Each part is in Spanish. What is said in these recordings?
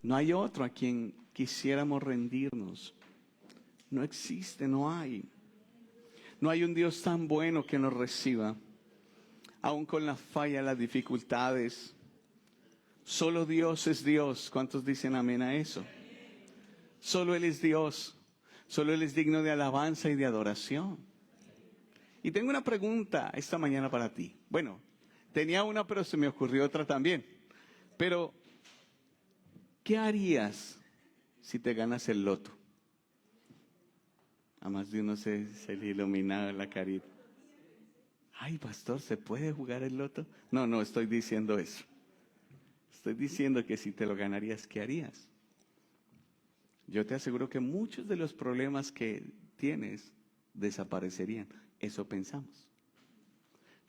No hay otro a quien quisiéramos rendirnos. No existe, no hay. No hay un Dios tan bueno que nos reciba, aun con la falla, las dificultades. Solo Dios es Dios. ¿Cuántos dicen amén a eso? Solo Él es Dios. Solo Él es digno de alabanza y de adoración. Y tengo una pregunta esta mañana para ti. Bueno, tenía una, pero se me ocurrió otra también. Pero, ¿qué harías si te ganas el loto? A más de uno se le ilumina la carita. Ay, pastor, ¿se puede jugar el loto? No estoy diciendo eso. Estoy diciendo que si te lo ganarías, ¿qué harías? Yo te aseguro que muchos de los problemas que tienes desaparecerían. Eso pensamos.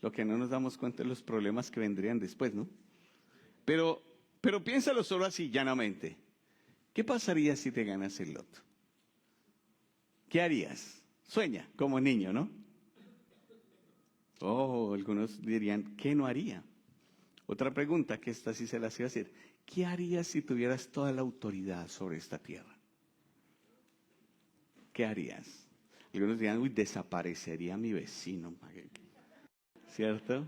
Lo que no nos damos cuenta de los problemas que vendrían después, ¿no? Pero piénsalo solo así, llanamente. ¿Qué pasaría si te ganas el loto? ¿Qué harías? Sueña como niño, ¿no? Oh, algunos dirían, ¿qué no haría? Otra pregunta, que esta sí se las iba a hacer. ¿Qué harías si tuvieras toda la autoridad sobre esta tierra? ¿Qué harías? Algunos dirían, uy, desaparecería mi vecino. ¿Cierto?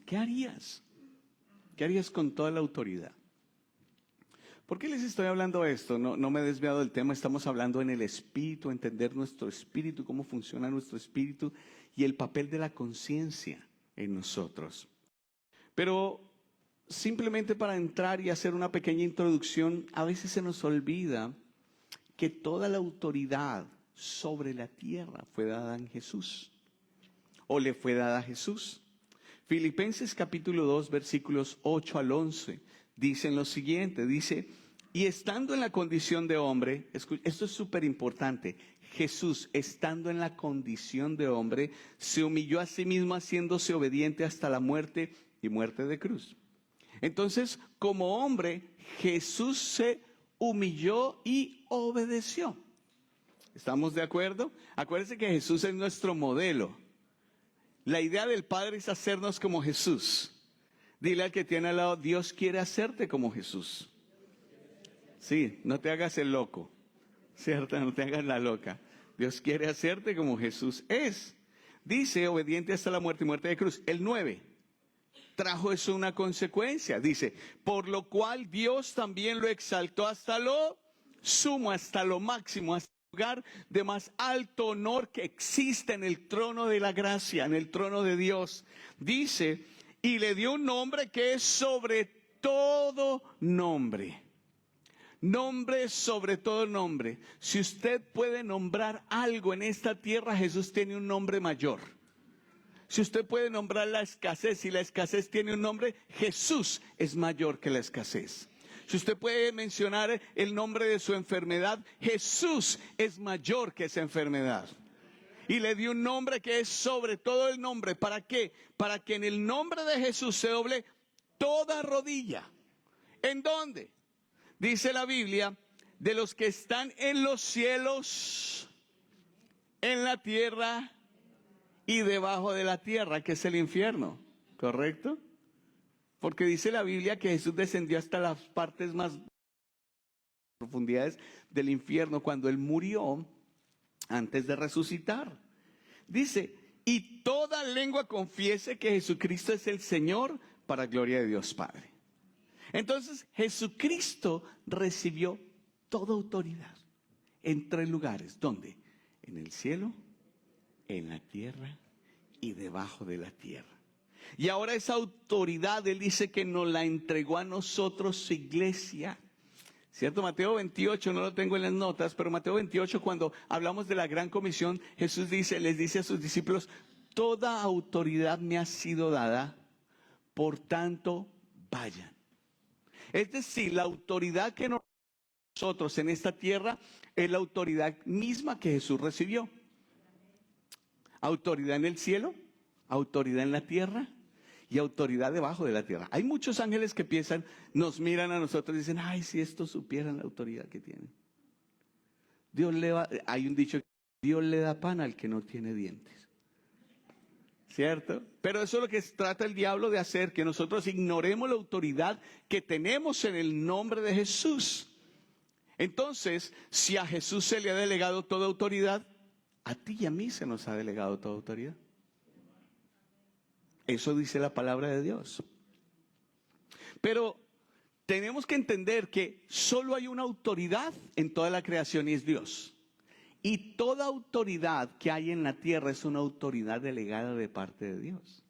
¿Qué harías? ¿Qué harías con toda la autoridad? ¿Por qué les estoy hablando de esto? No me he desviado del tema, estamos hablando en el espíritu, entender nuestro espíritu, cómo funciona nuestro espíritu y el papel de la conciencia en nosotros. Pero simplemente para entrar y hacer una pequeña introducción, a veces se nos olvida que toda la autoridad sobre la tierra fue dada en Jesús, o le fue dada a Jesús. Filipenses capítulo 2, versículos 8 al 11, dicen lo siguiente, dice, y estando en la condición de hombre, esto es súper importante, Jesús, estando en la condición de hombre, se humilló a sí mismo haciéndose obediente hasta la muerte y muerte de cruz. Entonces, como hombre, Jesús se humilló y obedeció. ¿Estamos de acuerdo? Acuérdense que Jesús es nuestro modelo. La idea del Padre es hacernos como Jesús. Dile al que tiene al lado, Dios quiere hacerte como Jesús. Sí, no te hagas el loco, ¿cierto? No te hagas la loca. Dios quiere hacerte como Jesús es. Dice, obediente hasta la muerte y muerte de cruz. El 9, trajo eso una consecuencia. Dice, por lo cual Dios también lo exaltó hasta lo sumo, hasta lo máximo, hasta el lugar de más alto honor que existe en el trono de la gracia, en el trono de Dios. Dice, y le dio un nombre que es sobre todo nombre. Nombre sobre todo nombre. Si usted puede nombrar algo en esta tierra, Jesús tiene un nombre mayor. Si usted puede nombrar la escasez, y la escasez tiene un nombre, Jesús es mayor que la escasez. Si usted puede mencionar el nombre de su enfermedad, Jesús es mayor que esa enfermedad. Y le dio un nombre que es sobre todo el nombre. ¿Para qué? Para que en el nombre de Jesús se doble toda rodilla. ¿En dónde? Dice la Biblia, de los que están en los cielos, en la tierra y debajo de la tierra, que es el infierno, ¿correcto? Porque dice la Biblia que Jesús descendió hasta las partes más profundidades del infierno cuando Él murió antes de resucitar. Dice, y toda lengua confiese que Jesucristo es el Señor para gloria de Dios Padre. Entonces Jesucristo recibió toda autoridad en 3 lugares. ¿Dónde? En el cielo, en la tierra y debajo de la tierra. Y ahora esa autoridad, Él dice que nos la entregó a nosotros, su iglesia. ¿Cierto? Mateo 28, no lo tengo en las notas, pero Mateo 28, cuando hablamos de la gran comisión, Jesús les dice a sus discípulos, toda autoridad me ha sido dada, por tanto, vayan. Es decir, la autoridad que nosotros en esta tierra es la autoridad misma que Jesús recibió. Autoridad en el cielo, autoridad en la tierra y autoridad debajo de la tierra. Hay muchos ángeles que piensan, nos miran a nosotros y dicen, ay, si estos supieran la autoridad que tienen. Hay un dicho, Dios le da pan al que no tiene dientes. ¿cierto? Pero eso es lo que trata el diablo de hacer, que nosotros ignoremos la autoridad que tenemos en el nombre de Jesús. Entonces, si a Jesús se le ha delegado toda autoridad, a ti y a mí se nos ha delegado toda autoridad. Eso dice la palabra de Dios. Pero tenemos que entender que solo hay una autoridad en toda la creación y es Dios. Y toda autoridad que hay en la tierra es una autoridad delegada de parte de Dios.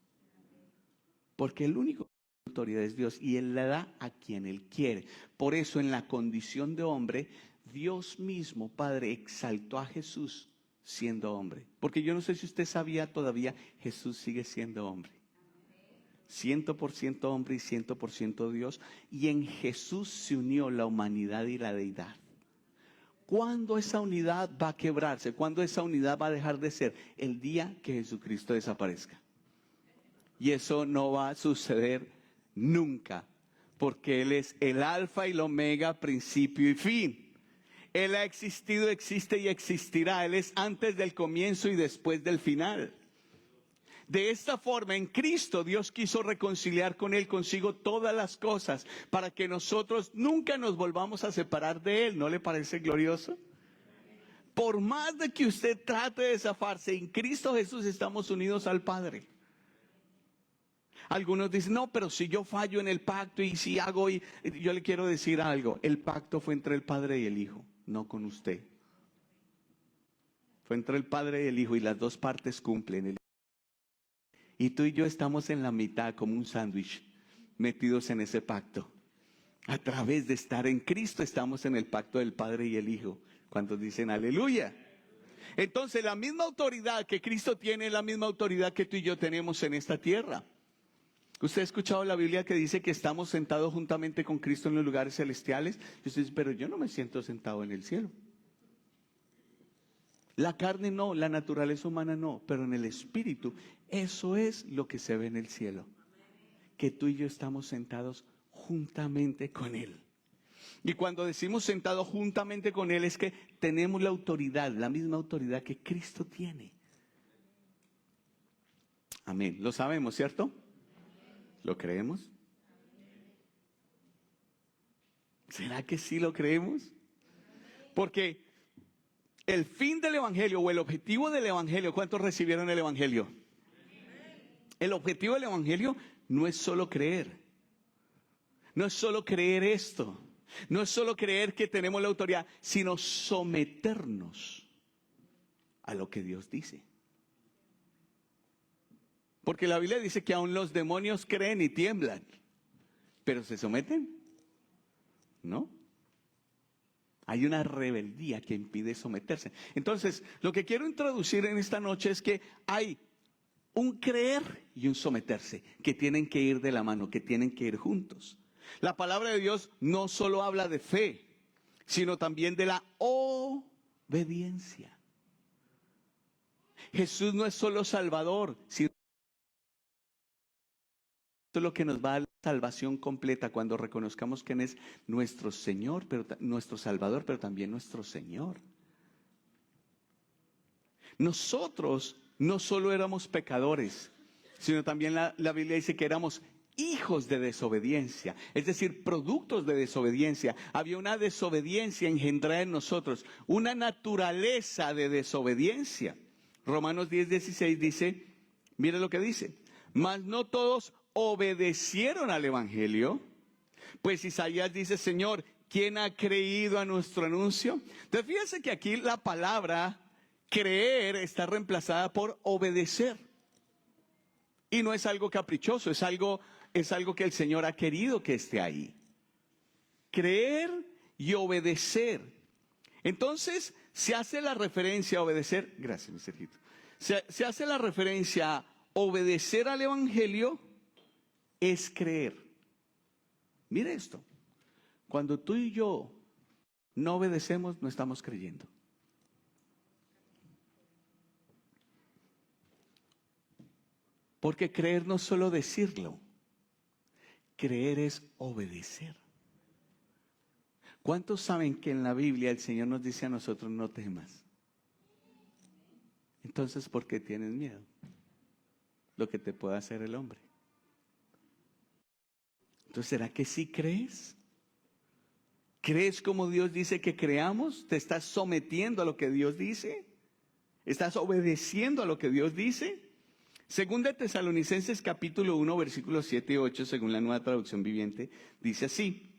Porque el único que tiene autoridad es Dios y Él la da a quien Él quiere. Por eso en la condición de hombre, Dios mismo, Padre, exaltó a Jesús siendo hombre. Porque yo no sé si usted sabía todavía, Jesús sigue siendo hombre. 100% hombre y 100% Dios. Y en Jesús se unió la humanidad y la deidad. ¿Cuándo esa unidad va a quebrarse? ¿Cuándo esa unidad va a dejar de ser? El día que Jesucristo desaparezca. Y eso no va a suceder nunca, porque Él es el alfa y el omega, principio y fin. Él ha existido, existe y existirá. Él es antes del comienzo y después del final. De esta forma, en Cristo, Dios quiso reconciliar con Él consigo todas las cosas para que nosotros nunca nos volvamos a separar de Él. ¿No le parece glorioso? Por más de que usted trate de zafarse, en Cristo Jesús estamos unidos al Padre. Algunos dicen, no, pero si yo fallo en el pacto y si hago... Yo le quiero decir algo, el pacto fue entre el Padre y el Hijo, no con usted. Fue entre el Padre y el Hijo y las dos partes cumplen. Y tú y yo estamos en la mitad como un sándwich, metidos en ese pacto. A través de estar en Cristo estamos en el pacto del Padre y el Hijo. ¿Cuántos dicen aleluya? Entonces la misma autoridad que Cristo tiene es la misma autoridad que tú y yo tenemos en esta tierra. ¿Usted ha escuchado la Biblia que dice que estamos sentados juntamente con Cristo en los lugares celestiales? Y usted dice, pero yo no me siento sentado en el cielo. La carne no, la naturaleza humana no, pero en el espíritu, eso es lo que se ve en el cielo. Que tú y yo estamos sentados juntamente con Él. Y cuando decimos sentados juntamente con Él es que tenemos la autoridad, la misma autoridad que Cristo tiene. Amén. Lo sabemos, ¿cierto? ¿Lo creemos? ¿Será que sí lo creemos? Porque el fin del Evangelio o el objetivo del Evangelio, ¿cuántos recibieron el Evangelio? El objetivo del Evangelio no es solo creer. No es solo creer esto. No es solo creer que tenemos la autoridad, sino someternos a lo que Dios dice. Porque la Biblia dice que aún los demonios creen y tiemblan. ¿Pero se someten? ¿No? Hay una rebeldía que impide someterse. Entonces, lo que quiero introducir en esta noche es que hay un creer y un someterse, que tienen que ir de la mano, que tienen que ir juntos. La palabra de Dios no solo habla de fe, sino también de la obediencia. Jesús no es solo Salvador, sino es lo que nos va a dar la salvación completa cuando reconozcamos que Él es nuestro Señor, nuestro Salvador, pero también nuestro Señor. Nosotros no solo éramos pecadores, sino también la Biblia dice que éramos hijos de desobediencia, es decir, productos de desobediencia. Había una desobediencia engendrada en nosotros, una naturaleza de desobediencia. Romanos 10:16 dice, mire lo que dice, mas no todos obedecieron al Evangelio, pues Isaías dice, Señor, ¿quién ha creído a nuestro anuncio? Entonces fíjense que aquí la palabra creer está reemplazada por obedecer. Y no es algo caprichoso, es algo que el Señor ha querido que esté ahí. Creer y obedecer. Entonces se hace la referencia a obedecer, gracias mi Sergito, se hace la referencia a obedecer al Evangelio es creer. Mire esto, cuando tú y yo no obedecemos, no estamos creyendo. Porque creer no es solo decirlo, creer es obedecer. ¿Cuántos saben que en la Biblia el Señor nos dice a nosotros no temas? Entonces, ¿por qué tienes miedo? lo que te puede hacer el hombre. Entonces, ¿será que sí crees? ¿Crees como Dios dice que creamos? ¿Te estás sometiendo a lo que Dios dice? ¿Estás obedeciendo a lo que Dios dice? Segunda de Tesalonicenses capítulo 1, versículos 7 y 8, según la Nueva Traducción Viviente, dice así: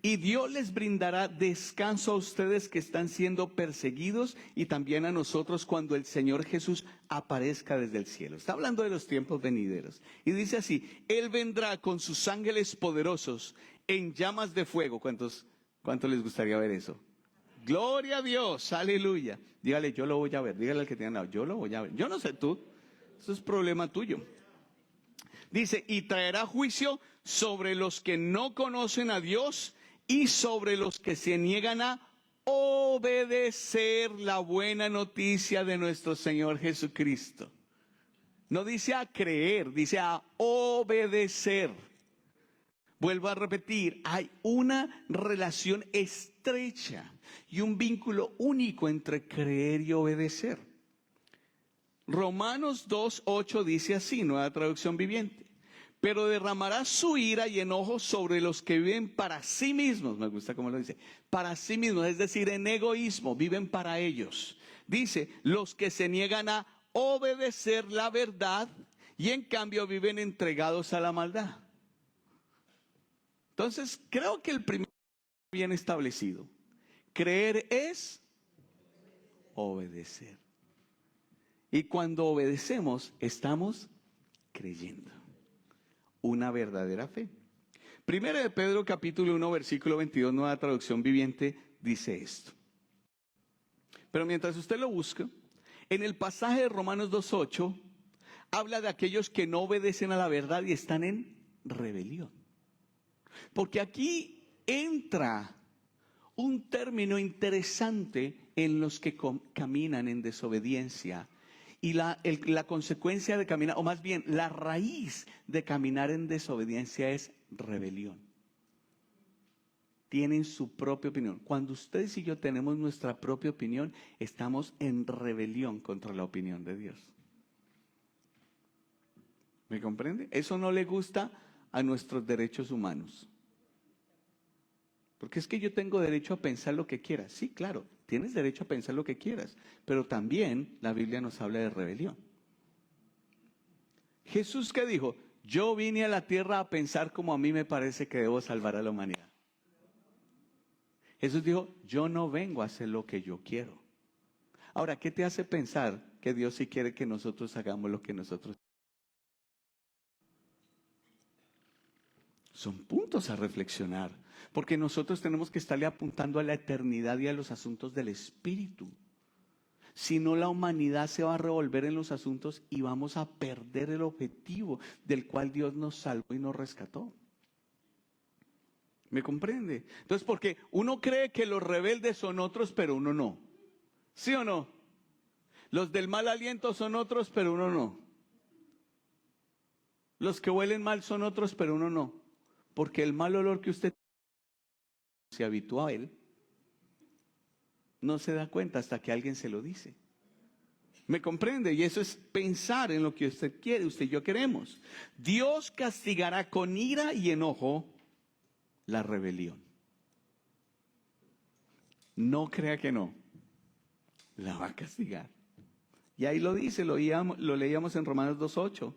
y Dios les brindará descanso a ustedes que están siendo perseguidos y también a nosotros cuando el Señor Jesús aparezca desde el cielo. Está hablando de los tiempos venideros. Y dice así: Él vendrá con sus ángeles poderosos en llamas de fuego. ¿Cuántos les gustaría ver eso? Gloria a Dios, aleluya. Dígale, yo lo voy a ver. Dígale al que tiene al lado, yo lo voy a ver. Yo no sé tú, eso es problema tuyo. Dice, y traerá juicio sobre los que no conocen a Dios y sobre los que se niegan a obedecer la buena noticia de nuestro Señor Jesucristo. No dice a creer, dice a obedecer. Vuelvo a repetir, hay una relación estrecha y un vínculo único entre creer y obedecer. Romanos 2:8 dice así, Nueva Traducción Viviente: pero derramará su ira y enojo sobre los que viven para sí mismos. Me gusta cómo lo dice, para sí mismos, es decir, en egoísmo, viven para ellos. Dice, los que se niegan a obedecer la verdad y en cambio viven entregados a la maldad. Entonces, creo que el primero bien establecido, creer es obedecer. Y cuando obedecemos, estamos creyendo. Una verdadera fe. Primera de Pedro capítulo 1 versículo 22, Nueva Traducción Viviente, dice esto. Pero mientras usted lo busca, en el pasaje de Romanos 2:8, habla de aquellos que no obedecen a la verdad y están en rebelión. Porque aquí entra un término interesante en los que caminan en desobediencia. Y la consecuencia de caminar, o más bien la raíz de caminar en desobediencia es rebelión. Tienen su propia opinión. Cuando ustedes y yo tenemos nuestra propia opinión, estamos en rebelión contra la opinión de Dios. ¿Me comprende? Eso no le gusta a nuestros derechos humanos. Porque es que yo tengo derecho a pensar lo que quiera. Sí, claro, tienes derecho a pensar lo que quieras. Pero también la Biblia nos habla de rebelión. Jesús, ¿qué dijo? Yo vine a la tierra a pensar como a mí me parece que debo salvar a la humanidad. Jesús dijo, yo no vengo a hacer lo que yo quiero. Ahora, ¿qué te hace pensar que Dios sí quiere que nosotros hagamos lo que nosotros? Son puntos a reflexionar, porque nosotros tenemos que estarle apuntando a la eternidad y a los asuntos del Espíritu. Si no, la humanidad se va a revolver en los asuntos y vamos a perder el objetivo del cual Dios nos salvó y nos rescató. ¿Me comprende? Entonces, porque uno cree que los rebeldes son otros, pero uno no. ¿Sí o no? Los del mal aliento son otros, pero uno no. Los que huelen mal son otros, pero uno no. Porque el mal olor que usted se habitúa a él, no se da cuenta hasta que alguien se lo dice. ¿Me comprende? Y eso es pensar en lo que usted quiere, usted y yo queremos. Dios castigará con ira y enojo la rebelión. No crea que no. La va a castigar. Y ahí lo dice, lo leíamos en Romanos 2:8.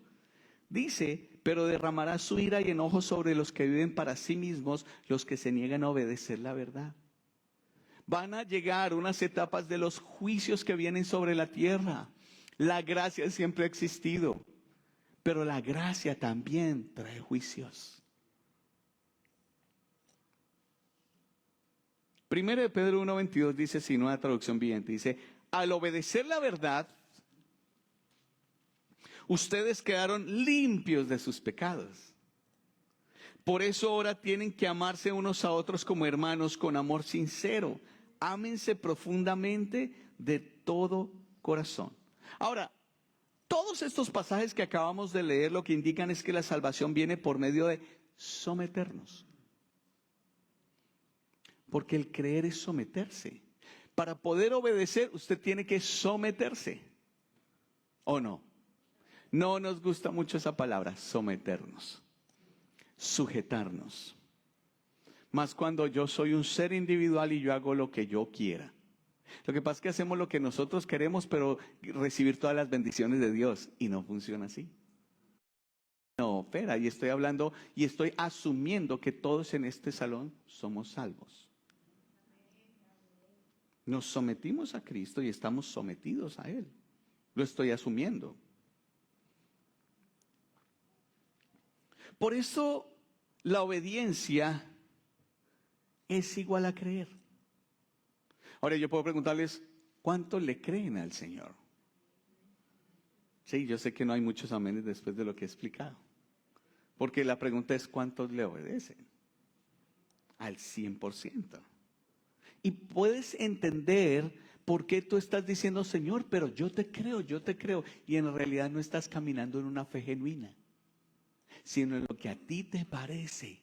Dice, pero derramará su ira y enojo sobre los que viven para sí mismos, los que se niegan a obedecer la verdad. Van a llegar unas etapas de los juicios que vienen sobre la tierra. La gracia siempre ha existido, pero la gracia también trae juicios. Primero de Pedro 1:22 dice, si Nueva Traducción Viviente, dice, al obedecer la verdad, ustedes quedaron limpios de sus pecados. Por eso ahora tienen que amarse unos a otros como hermanos con amor sincero. Ámense profundamente de todo corazón. Ahora, todos estos pasajes que acabamos de leer lo que indican es que la salvación viene por medio de someternos. Porque el creer es someterse. Para poder obedecer, usted tiene que someterse. ¿O no? No nos gusta mucho esa palabra, someternos, sujetarnos. Más cuando yo soy un ser individual y yo hago lo que yo quiera. Lo que pasa es que hacemos lo que nosotros queremos, pero recibir todas las bendiciones de Dios. Y no funciona así. No, espera, y estoy hablando y estoy asumiendo que todos en este salón somos salvos. Nos sometimos a Cristo y estamos sometidos a Él. Lo estoy asumiendo. Por eso la obediencia es igual a creer. Ahora yo puedo preguntarles, ¿cuánto le creen al Señor? Sí, yo sé que no hay muchos amenes después de lo que he explicado. Porque la pregunta es, ¿cuántos le obedecen? Al 100%. Y puedes entender por qué tú estás diciendo, Señor, pero yo te creo, yo te creo. Y en realidad no estás caminando en una fe genuina, sino en lo que a ti te parece.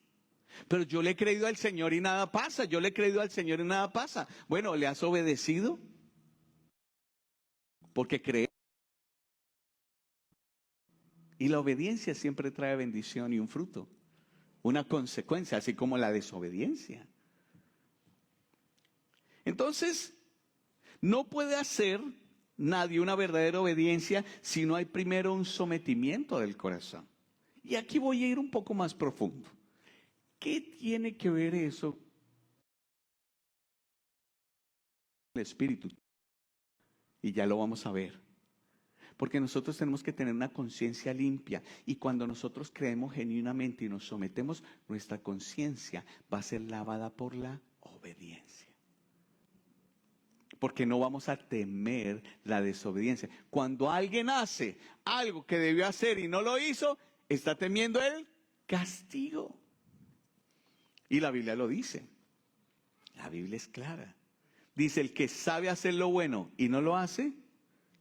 Pero yo le he creído al Señor y nada pasa, yo le he creído al Señor y nada pasa. Bueno, ¿le has obedecido? Porque crees. Y la obediencia siempre trae bendición y un fruto, una consecuencia, así como la desobediencia. Entonces, no puede hacer nadie una verdadera obediencia si no hay primero un sometimiento del corazón. Y aquí voy a ir un poco más profundo. ¿Qué tiene que ver eso con el Espíritu? Y ya lo vamos a ver. Porque nosotros tenemos que tener una conciencia limpia. Y cuando nosotros creemos genuinamente y nos sometemos, nuestra conciencia va a ser lavada por la obediencia. Porque no vamos a temer la desobediencia. Cuando alguien hace algo que debió hacer y no lo hizo, está temiendo el castigo. Y la Biblia lo dice. La Biblia es clara. Dice, el que sabe hacer lo bueno y no lo hace,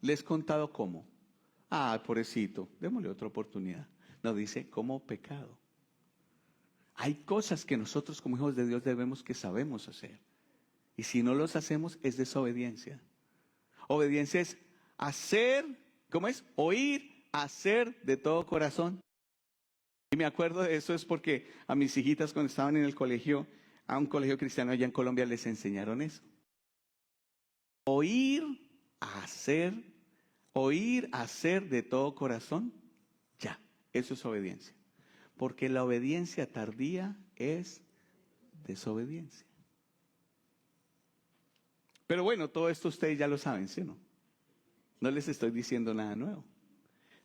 le es contado como. Ah, pobrecito, démosle otra oportunidad. No, dice como pecado. Hay cosas que nosotros como hijos de Dios debemos que sabemos hacer. Y si no los hacemos es desobediencia. Obediencia es hacer, ¿cómo es? Oír, hacer de todo corazón. Y me acuerdo de eso es porque a mis hijitas cuando estaban en el colegio, a un colegio cristiano allá en Colombia les enseñaron eso. Oír, hacer de todo corazón, ya, eso es obediencia. Porque la obediencia tardía es desobediencia. Pero bueno, todo esto ustedes ya lo saben, ¿sí o no? No les estoy diciendo nada nuevo.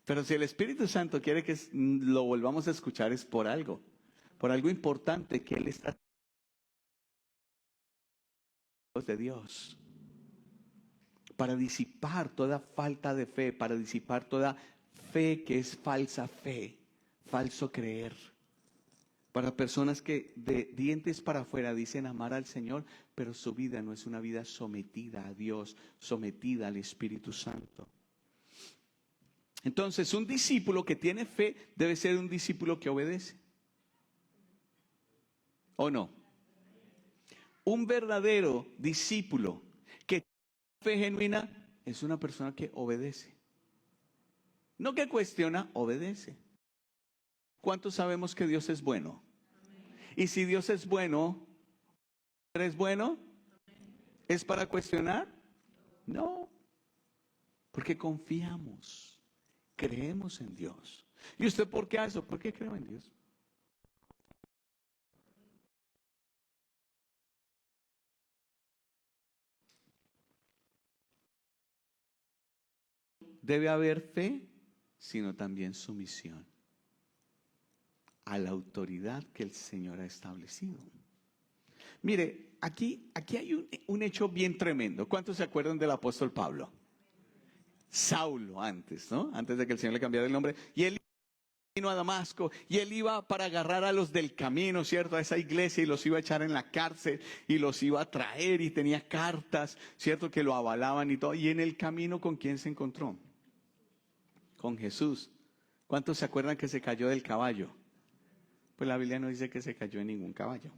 Pero si el Espíritu Santo quiere que lo volvamos a escuchar es por algo importante que Él está de Dios. Para disipar toda falta de fe, para disipar toda fe que es falsa fe, falso creer. Para personas que de dientes para afuera dicen amar al Señor, pero su vida no es una vida sometida a Dios, sometida al Espíritu Santo. Entonces, un discípulo que tiene fe debe ser un discípulo que obedece. ¿O no? Un verdadero discípulo que tiene fe genuina es una persona que obedece. No que cuestiona, obedece. ¿Cuántos sabemos que Dios es bueno? Y si Dios es bueno, ¿es bueno? ¿Es para cuestionar? No, porque confiamos, creemos en Dios. ¿Y usted por qué hace eso? ¿Por qué creo en Dios? Debe haber fe, sino también sumisión a la autoridad que el Señor ha establecido. Mire, aquí hay un hecho bien tremendo. ¿Cuántos se acuerdan del apóstol Pablo? Saulo antes, ¿no? Antes de que el Señor le cambiara el nombre. Y él vino a Damasco y él iba para agarrar a los del camino, ¿cierto? A esa iglesia y los iba a echar en la cárcel y los iba a traer y tenía cartas, ¿cierto? Que lo avalaban y todo. Y en el camino, ¿con quién se encontró? Con Jesús. ¿Cuántos se acuerdan que se cayó del caballo? Pues la Biblia no dice que se cayó en ningún caballo.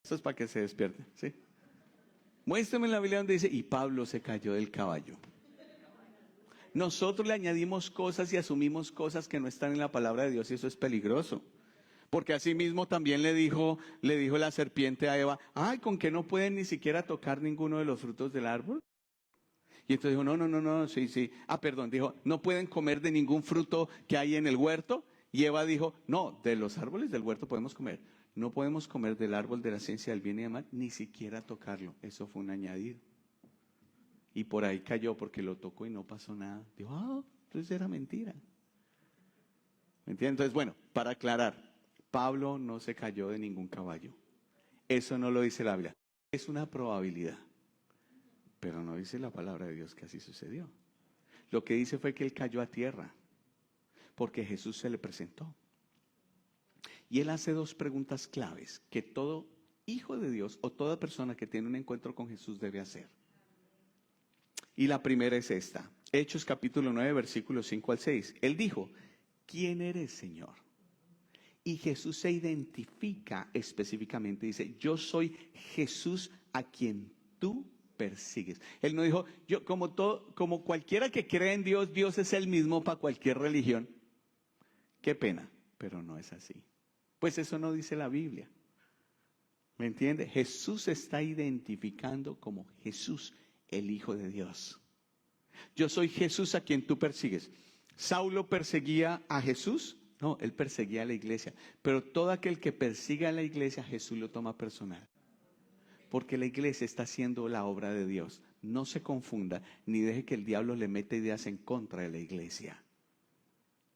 Eso es para que se despierte, ¿sí? Muéstrame en la Biblia donde dice, y Pablo se cayó del caballo. Nosotros le añadimos cosas y asumimos cosas que no están en la palabra de Dios y eso es peligroso. Porque así mismo también le dijo la serpiente a Eva, ay, ¿con que no pueden ni siquiera tocar ninguno de los frutos del árbol? Y entonces dijo, no, sí. Perdón, dijo, no pueden comer de ningún fruto que hay en el huerto. Y Eva dijo, no, de los árboles del huerto podemos comer. No podemos comer del árbol de la ciencia del bien y del mal, ni siquiera tocarlo. Eso fue un añadido. Y por ahí cayó porque lo tocó y no pasó nada. Dijo, entonces era mentira. ¿Me entiendes? Entonces, bueno, para aclarar, Pablo no se cayó de ningún caballo. Eso no lo dice la Biblia. Es una probabilidad. Pero no dice la palabra de Dios que así sucedió. Lo que dice fue que él cayó a tierra porque Jesús se le presentó. Y él hace dos preguntas claves que todo hijo de Dios o toda persona que tiene un encuentro con Jesús debe hacer. Y la primera es esta. Hechos capítulo 9, versículos 5 al 6. Él dijo, ¿quién eres, Señor? Y Jesús se identifica específicamente. Dice, yo soy Jesús a quien tú persigues. Él no dijo, yo como cualquiera que cree en Dios, Dios es el mismo para cualquier religión. Qué pena, pero no es así. Pues eso no dice la Biblia. ¿Me entiende? Jesús se está identificando como Jesús, el Hijo de Dios. Yo soy Jesús a quien tú persigues. ¿Saulo perseguía a Jesús? No, él perseguía a la iglesia. Pero todo aquel que persiga a la iglesia, Jesús lo toma personal. Porque la iglesia está haciendo la obra de Dios. No se confunda, ni deje que el diablo le meta ideas en contra de la iglesia.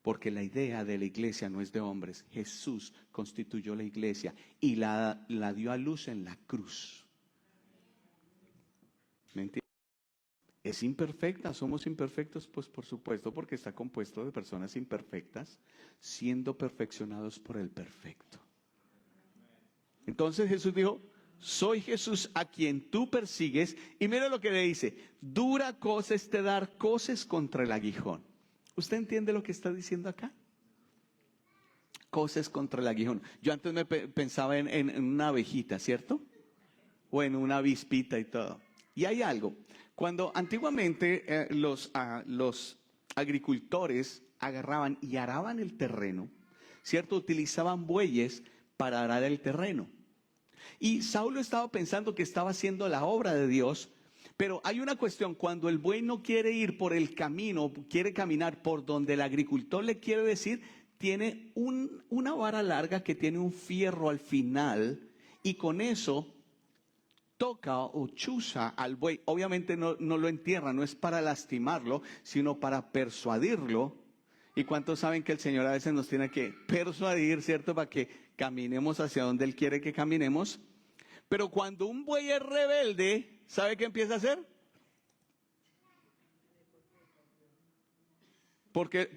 Porque la idea de la iglesia no es de hombres. Jesús constituyó la iglesia y la dio a luz en la cruz. ¿Me entiendes? ¿Es imperfecta? ¿Somos imperfectos? Pues por supuesto, porque está compuesto de personas imperfectas, siendo perfeccionados por el perfecto. Entonces Jesús dijo, soy Jesús a quien tú persigues. Y mira lo que le dice, dura cosa es te dar coces contra el aguijón. ¿Usted entiende lo que está diciendo acá? Coces contra el aguijón. Yo antes pensaba en una abejita, ¿cierto? O en una avispita y todo. Y hay algo. Cuando antiguamente los agricultores agarraban y araban el terreno, ¿cierto? Utilizaban bueyes para arar el terreno. Y Saulo estaba pensando que estaba haciendo la obra de Dios, pero hay una cuestión, cuando el buey no quiere ir por el camino, quiere caminar por donde el agricultor le quiere decir, tiene una vara larga que tiene un fierro al final y con eso toca o chuza al buey. Obviamente no lo entierra, no es para lastimarlo, sino para persuadirlo. ¿Y cuántos saben que el Señor a veces nos tiene que persuadir, cierto? Para que caminemos hacia donde Él quiere que caminemos. Pero cuando un buey es rebelde, ¿sabe qué empieza a hacer? Porque,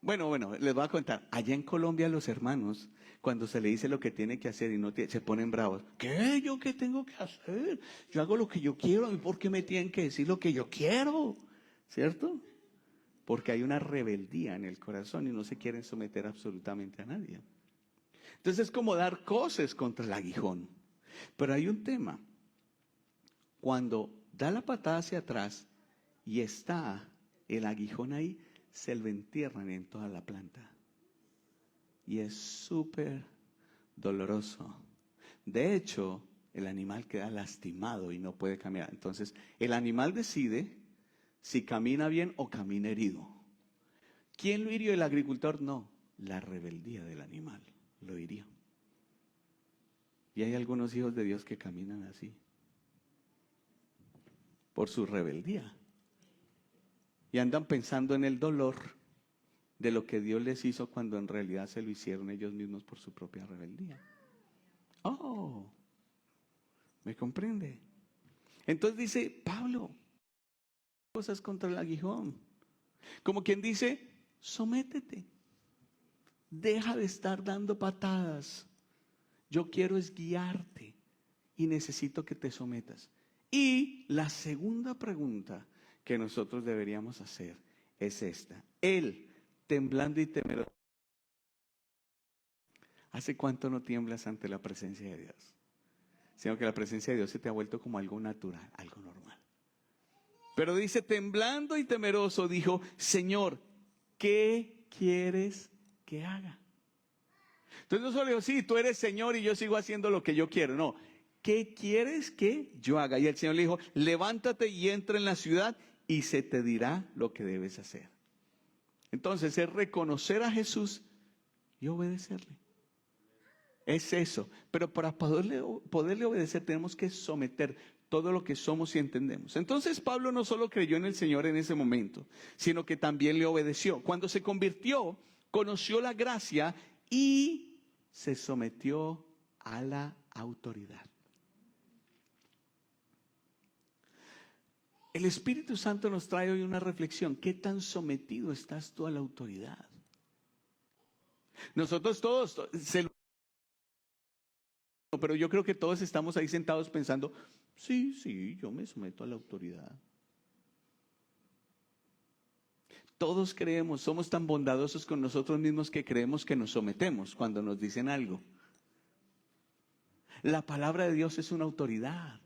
bueno, les voy a contar. Allá en Colombia los hermanos, cuando se le dice lo que tiene que hacer y no se ponen bravos. ¿Qué? ¿Yo qué tengo que hacer? Yo hago lo que yo quiero. ¿Y por qué me tienen que decir lo que yo quiero? ¿Cierto? Porque hay una rebeldía en el corazón y no se quieren someter absolutamente a nadie. Entonces es como dar coces contra el aguijón. Pero hay un tema. Cuando da la patada hacia atrás y está el aguijón ahí, se lo entierran en toda la planta. Y es súper doloroso. De hecho, el animal queda lastimado y no puede caminar. Entonces, el animal decide si camina bien o camina herido. ¿Quién lo hirió? El agricultor, no. La rebeldía del animal lo hirió. Y hay algunos hijos de Dios que caminan así. Por su rebeldía. Y andan pensando en el dolor de lo que Dios les hizo cuando en realidad se lo hicieron ellos mismos por su propia rebeldía. Oh, ¿me comprende? Entonces dice Pablo, cosas contra el aguijón. Como quien dice, sométete. Deja de estar dando patadas. Yo quiero es guiarte y necesito que te sometas. Y la segunda pregunta que nosotros deberíamos hacer es esta. Él, temblando y temeroso. ¿Hace cuánto no tiemblas ante la presencia de Dios? Sino que la presencia de Dios se te ha vuelto como algo natural, algo normal. Pero dice, temblando y temeroso, dijo, Señor, ¿qué quieres que haga? Entonces no solo digo, sí, tú eres Señor y yo sigo haciendo lo que yo quiero. No, ¿qué quieres que yo haga? Y el Señor le dijo, levántate y entra en la ciudad y se te dirá lo que debes hacer. Entonces es reconocer a Jesús y obedecerle. Es eso. Pero para poderle obedecer tenemos que someter todo lo que somos y entendemos. Entonces Pablo no solo creyó en el Señor en ese momento, sino que también le obedeció. Cuando se convirtió, conoció la gracia y se sometió a la autoridad. El Espíritu Santo nos trae hoy una reflexión. ¿Qué tan sometido estás tú a la autoridad? Nosotros todos, pero yo creo que todos estamos ahí sentados pensando, sí, yo me someto a la autoridad. Todos creemos, somos tan bondadosos con nosotros mismos que creemos que nos sometemos cuando nos dicen algo. La palabra de Dios es una autoridad.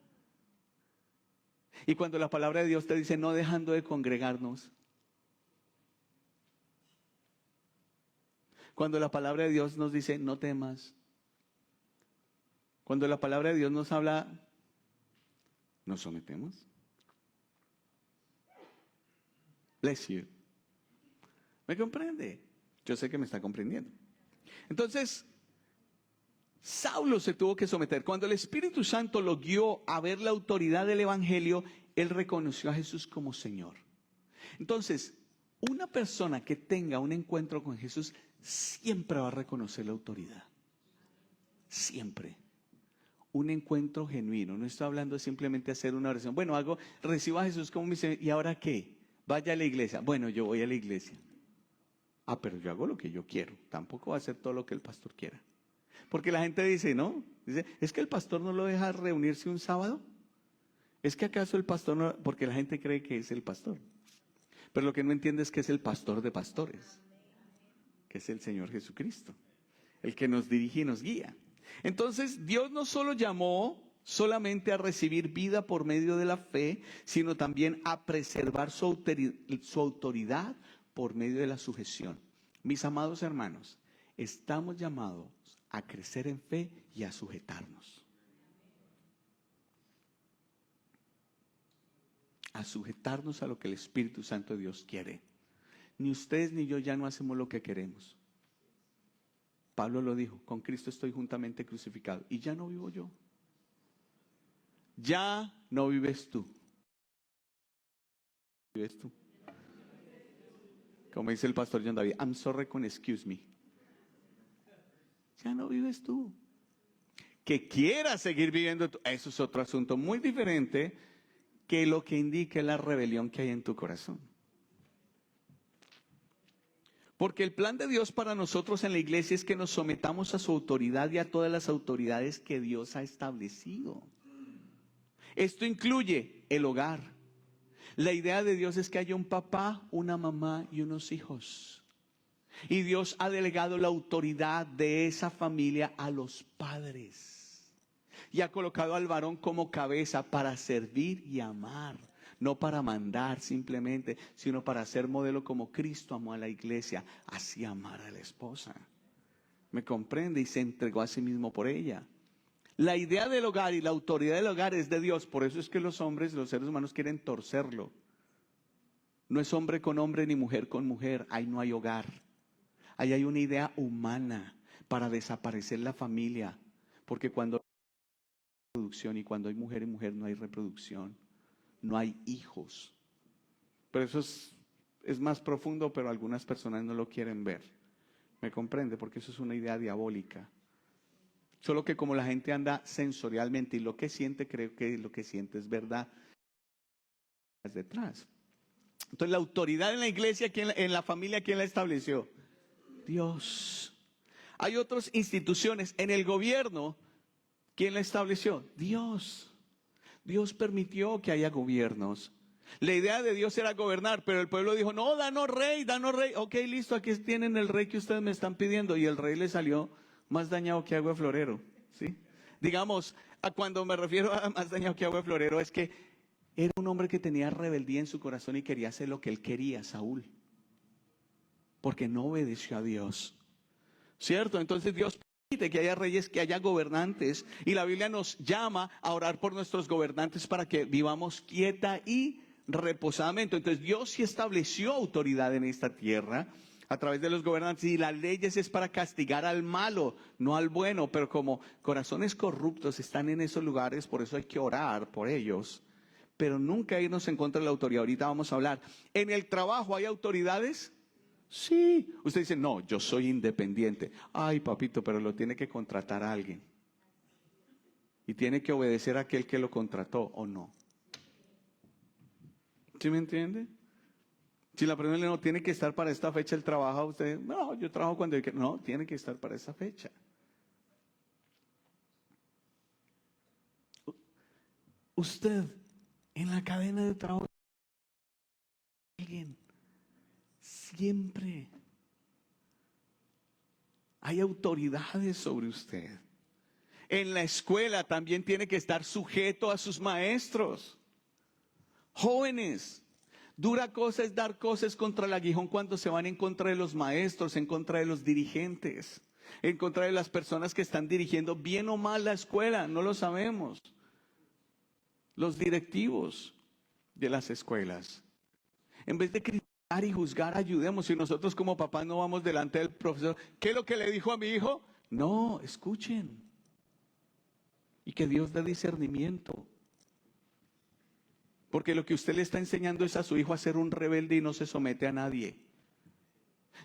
Y cuando la palabra de Dios te dice no dejando de congregarnos, cuando la palabra de Dios nos dice no temas, cuando la palabra de Dios nos habla, ¿nos sometemos? Bless you. ¿Me comprende? Yo sé que me está comprendiendo. Entonces, Saulo se tuvo que someter. Cuando el Espíritu Santo lo guió a ver la autoridad del Evangelio, él reconoció a Jesús como Señor. Entonces, una persona que tenga un encuentro con Jesús siempre va a reconocer la autoridad. Siempre. Un encuentro genuino. No estoy hablando simplemente de hacer una oración. Bueno, recibo a Jesús como mi Señor. ¿Y ahora qué? Vaya a la iglesia. Bueno, yo voy a la iglesia. Pero yo hago lo que yo quiero. Tampoco va a hacer todo lo que el pastor quiera. Porque la gente dice, ¿no? Dice, ¿es que el pastor no lo deja reunirse un sábado? ¿Es que acaso el pastor no? Porque la gente cree que es el pastor. Pero lo que no entiende es que es el pastor de pastores. Que es el Señor Jesucristo. El que nos dirige y nos guía. Entonces, Dios no solo llamó solamente a recibir vida por medio de la fe, sino también a preservar su autoridad por medio de la sujeción. Mis amados hermanos, estamos llamados a crecer en fe y a sujetarnos. A sujetarnos a lo que el Espíritu Santo de Dios quiere. Ni ustedes ni yo ya no hacemos lo que queremos. Pablo lo dijo, con Cristo estoy juntamente crucificado. Y ya no vivo yo. Ya no vives tú. ¿Vives tú? Como dice el pastor John David, I'm sorry con excuse me. Ya no vives tú. Que quieras seguir viviendo tú, eso es otro asunto muy diferente que lo que indica la rebelión que hay en tu corazón. Porque el plan de Dios para nosotros en la iglesia es que nos sometamos a su autoridad y a todas las autoridades que Dios ha establecido. Esto incluye el hogar. La idea de Dios es que haya un papá, una mamá y unos hijos. Y Dios ha delegado la autoridad de esa familia a los padres. Y ha colocado al varón como cabeza para servir y amar. No para mandar simplemente, sino para ser modelo como Cristo amó a la iglesia, así amar a la esposa. ¿Me comprende? Y se entregó a sí mismo por ella. La idea del hogar y la autoridad del hogar es de Dios. Por eso es que los hombres, los seres humanos quieren torcerlo. No es hombre con hombre ni mujer con mujer. Ahí no hay hogar. Ahí hay una idea humana para desaparecer la familia. Porque cuando hay reproducción y cuando hay mujer y mujer no hay reproducción. No hay hijos. Pero eso es más profundo, pero algunas personas no lo quieren ver. ¿Me comprende? Porque eso es una idea diabólica. Solo que como la gente anda sensorialmente y lo que siente, creo que lo que siente es verdad. Detrás. Entonces la autoridad en la iglesia, en la familia, ¿quién la estableció? Dios. Hay otras instituciones. En el gobierno, ¿quién la estableció? Dios. Dios permitió que haya gobiernos. La idea de Dios era gobernar, pero el pueblo dijo, no, danos rey, danos rey. Ok, listo, aquí tienen el rey que ustedes me están pidiendo. Y el rey le salió más dañado que agua de florero, ¿sí? Digamos, cuando me refiero a más dañado que agua de florero, es que Era un hombre que tenía rebeldía en su corazón y quería hacer lo que él quería, Saúl, porque no obedeció a Dios. ¿Cierto? Entonces Dios permite que haya reyes, que haya gobernantes, y la Biblia nos llama a orar por nuestros gobernantes para que vivamos quieta y reposadamente. Entonces Dios sí estableció autoridad en esta tierra a través de los gobernantes, y las leyes es para castigar al malo, no al bueno, pero como corazones corruptos están en esos lugares, por eso hay que orar por ellos, pero nunca irnos en contra de la autoridad. Ahorita vamos a hablar. ¿En el trabajo hay autoridades? Sí. Usted dice, no, yo soy independiente. Ay, papito, pero lo tiene que contratar a alguien. Y tiene que obedecer a aquel que lo contrató, ¿o no? ¿Sí me entiende? Si la persona no tiene que estar para esta fecha, él trabaja, usted, no, yo trabajo cuando yo quiero. No, tiene que estar para esa fecha. Usted, en la cadena de trabajo, alguien, siempre hay autoridades sobre usted. En la escuela también tiene que estar sujeto a sus maestros. Jóvenes, dura cosa es dar cosas contra el aguijón cuando se van en contra de los maestros, en contra de los dirigentes, en contra de las personas que están dirigiendo bien o mal la escuela, no lo sabemos. Los directivos de las escuelas. En vez de criticar y juzgar, ayudemos. Si nosotros como papás no vamos delante del profesor, ¿qué es lo que le dijo a mi hijo? No, escuchen. Y que Dios dé discernimiento. Porque lo que usted le está enseñando es a su hijo a ser un rebelde y no se somete a nadie.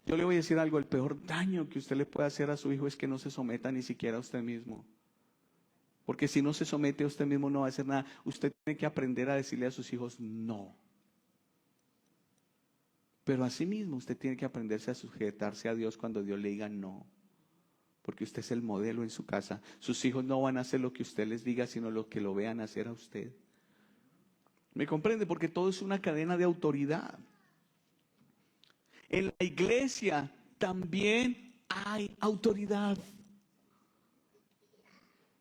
Yo le voy a decir algo, el peor daño que usted le puede hacer a su hijo es que no se someta ni siquiera a usted mismo. Porque si no se somete a usted mismo no va a hacer nada. Usted tiene que aprender a decirle a sus hijos no. Pero asimismo usted tiene que aprenderse a sujetarse a Dios cuando Dios le diga no. Porque usted es el modelo en su casa. Sus hijos no van a hacer lo que usted les diga, sino lo que lo vean hacer a usted. ¿Me comprende? Porque todo es una cadena de autoridad. En la iglesia también hay autoridad.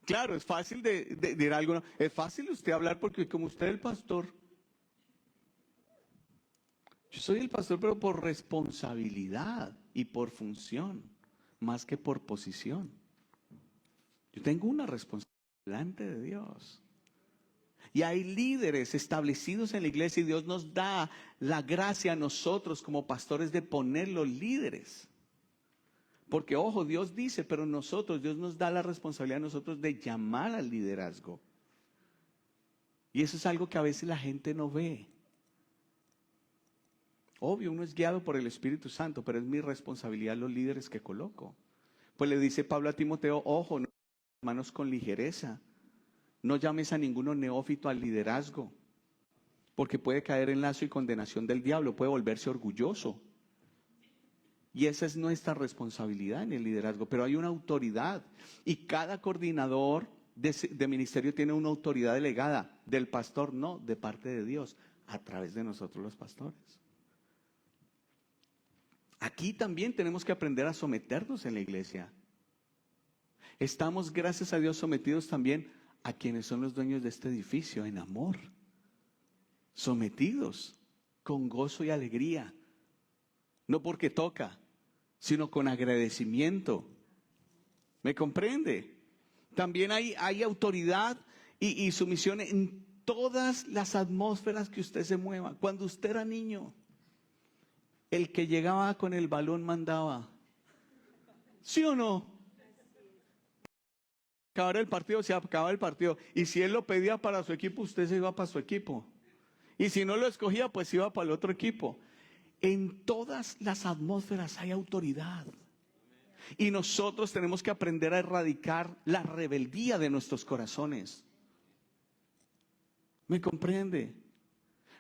Claro, es fácil de decir algo, ¿no? Es fácil usted hablar porque como usted es el pastor. Yo soy el pastor, pero por responsabilidad y por función, más que por posición. Yo tengo una responsabilidad delante de Dios. Y hay líderes establecidos en la iglesia y Dios nos da la gracia a nosotros como pastores de poner los líderes. Porque ojo, Dios dice, pero Dios nos da la responsabilidad a nosotros de llamar al liderazgo. Y eso es algo que a veces la gente no ve. Obvio, uno es guiado por el Espíritu Santo, pero es mi responsabilidad los líderes que coloco. Pues le dice Pablo a Timoteo, ojo, no hermanos con ligereza. No llames a ninguno neófito al liderazgo, porque puede caer en lazo y condenación del diablo, puede volverse orgulloso. Y esa es nuestra responsabilidad en el liderazgo, pero hay una autoridad y cada coordinador de ministerio tiene una autoridad delegada, del pastor no, de parte de Dios, a través de nosotros los pastores. Aquí también tenemos que aprender a someternos en la iglesia. Estamos, gracias a Dios, sometidos también a quienes son los dueños de este edificio en amor. Sometidos con gozo y alegría. No porque toca, sino con agradecimiento. ¿Me comprende? También hay autoridad y sumisión en todas las atmósferas que usted se mueva. Cuando usted era niño, el que llegaba con el balón mandaba. ¿Sí o no? Acabar el partido, se acababa el partido. Y si él lo pedía para su equipo, usted se iba para su equipo. Y si no lo escogía, pues iba para el otro equipo. En todas las atmósferas hay autoridad. Y nosotros tenemos que aprender a erradicar la rebeldía de nuestros corazones. ¿Me comprende?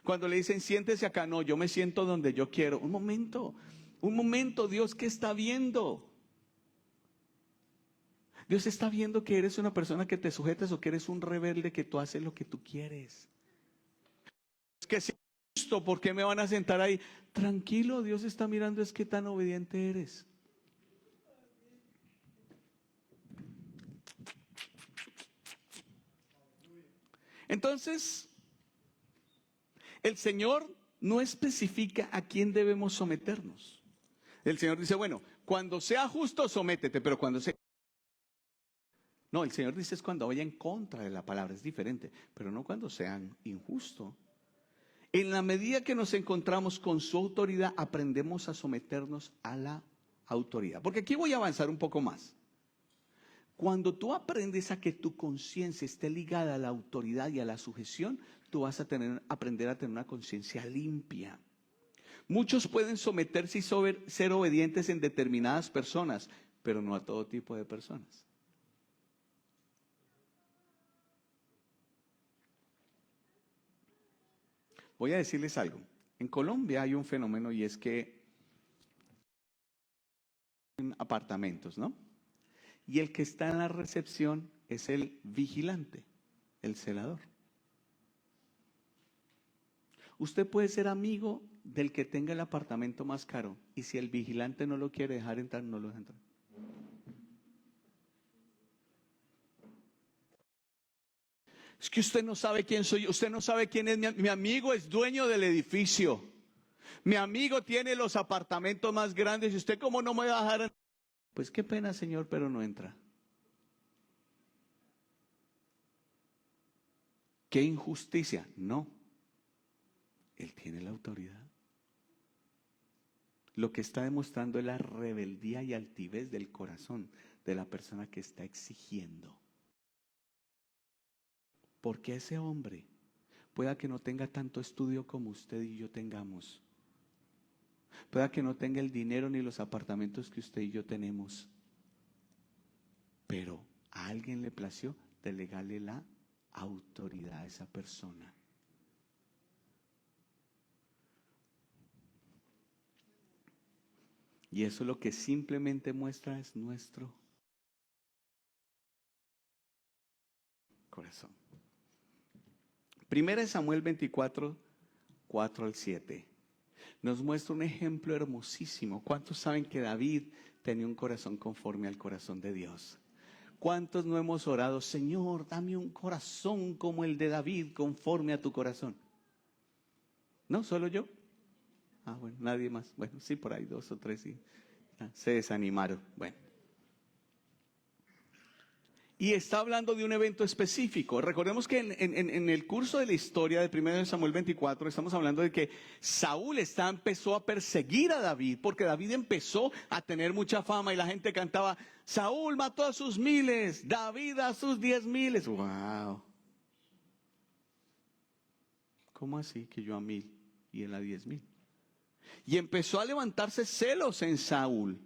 Cuando le dicen, siéntese acá, no, yo me siento donde yo quiero. Un momento, Dios, ¿qué está viendo? Dios está viendo que eres una persona que te sujetas o que eres un rebelde que tú haces lo que tú quieres. Es que si es justo, ¿por qué me van a sentar ahí? Tranquilo, Dios está mirando es qué tan obediente eres. Entonces, El Señor no especifica a quién debemos someternos. El Señor dice, bueno, cuando sea justo, sométete, pero cuando sea... No, el Señor dice es cuando vaya en contra de la palabra, es diferente, pero no cuando sean injusto. En la medida que nos encontramos con su autoridad, aprendemos a someternos a la autoridad. Porque aquí voy a avanzar un poco más. Cuando tú aprendes a que tu conciencia esté ligada a la autoridad y a la sujeción, tú vas a aprender a tener una conciencia limpia. Muchos pueden someterse y ser obedientes en determinadas personas, pero no a todo tipo de personas. Voy a decirles algo. En Colombia hay un fenómeno y es que en apartamentos, ¿no? Y el que está en la recepción es el vigilante, el celador. Usted puede ser amigo del que tenga el apartamento más caro y si el vigilante no lo quiere dejar entrar, no lo deja entrar. Es que usted no sabe quién soy yo, usted no sabe quién es mi amigo, es dueño del edificio. Mi amigo tiene los apartamentos más grandes y usted cómo no me va a dejar entrar. Pues qué pena, señor, pero no entra. ¿Qué injusticia? No. Él tiene la autoridad. Lo que está demostrando es la rebeldía y altivez del corazón de la persona que está exigiendo. Porque ese hombre, pueda que no tenga tanto estudio como usted y yo tengamos, pueda que no tenga el dinero ni los apartamentos que usted y yo tenemos, pero a alguien le plació delegarle la autoridad a esa persona. Y eso lo que simplemente muestra es nuestro corazón. Primera de Samuel 24, 4 al 7. Nos muestra un ejemplo hermosísimo. ¿Cuántos saben que David tenía un corazón conforme al corazón de Dios? ¿Cuántos no hemos orado, Señor, dame un corazón como el de David, conforme a tu corazón? ¿No? ¿Solo yo? Ah, bueno, nadie más. Bueno, sí, por ahí 2 o 3 sí. Se desanimaron. Bueno. Y está hablando de un evento específico. Recordemos que en el curso de la historia de 1 Samuel 24 estamos hablando de que Saúl empezó a perseguir a David, porque David empezó a tener mucha fama y la gente cantaba, Saúl mató a sus 1000, David a sus 10,000. ¡Wow! ¿Cómo así que yo a 1000 y él a 10,000? Y empezó a levantarse celos en Saúl.